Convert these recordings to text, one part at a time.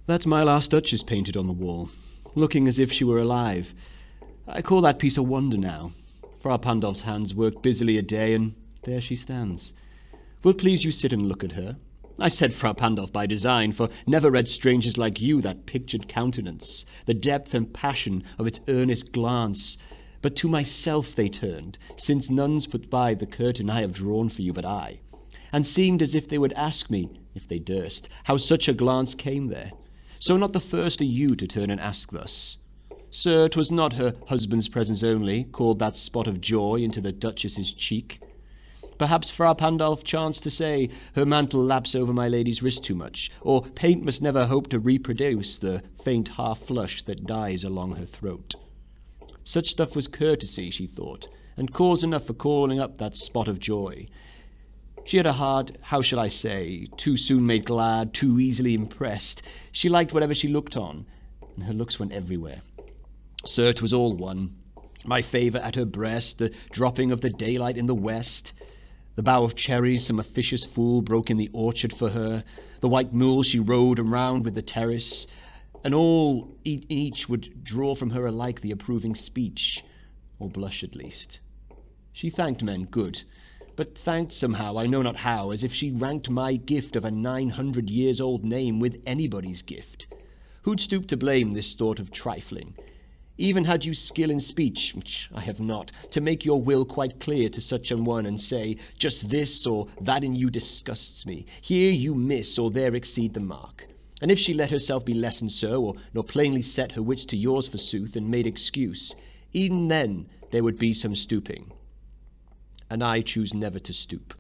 That's my Last Duchess painted on the wall, looking as if she were alive. I call that piece a wonder now. Frau Pandolf's hands worked busily a day, and there she stands. Will please you sit and look at her? I said Frau Pandolf by design, for never read strangers like you that pictured countenance, the depth and passion of its earnest glance. But to myself they turned, since nuns put by the curtain I have drawn for you but I, and seemed as if they would ask me, if they durst, how such a glance came there. So not the first are you to turn and ask thus. Sir, 'twas not her husband's presence only called that spot of joy into the Duchess's cheek. Perhaps Frau Pandolf chanced to say, her mantle laps over my lady's wrist too much, or paint must never hope to reproduce the faint half-flush that dies along her throat. Such stuff was courtesy, she thought, and cause enough for calling up that spot of joy. She had a heart, how shall I say, too soon made glad, too easily impressed. She liked whatever she looked on, and her looks went everywhere. Sir, 'twas all one. My favour at her breast, the dropping of the daylight in the west, the bough of cherries some officious fool broke in the orchard for her, the white mule she rode around with the terrace, and all each would draw from her alike the approving speech, or blush at least. She thanked men good, but thanked somehow, I know not how, as if she ranked my gift of a 900-years-old name with anybody's gift. Who'd stoop to blame this sort of trifling? Even had you skill in speech, which I have not, to make your will quite clear to such an one, and say, just this or that in you disgusts me, here you miss or there exceed the mark. And if she let herself be lessoned so, or nor plainly set her wits to yours forsooth, and made excuse, even then there would be some stooping. And I choose never to stoop.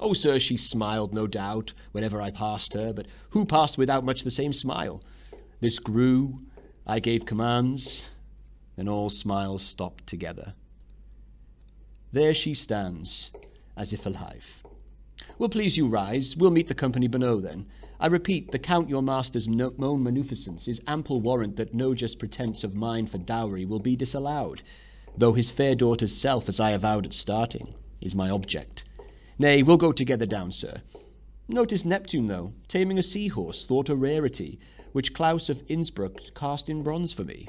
Oh, sir, she smiled, no doubt, whenever I passed her, but who passed without much the same smile? This grew, I gave commands, then all smiles stopped together. There she stands, as if alive. Will please you rise, we'll meet the company below then. I repeat, the Count your master's known munificence is ample warrant that no just pretence of mine for dowry will be disallowed, though his fair daughter's self, as I avowed at starting, is my object. Nay, we'll go together down, sir. Notice Neptune, though, taming a seahorse, thought a rarity, which Claus of Innsbruck cast in bronze for me.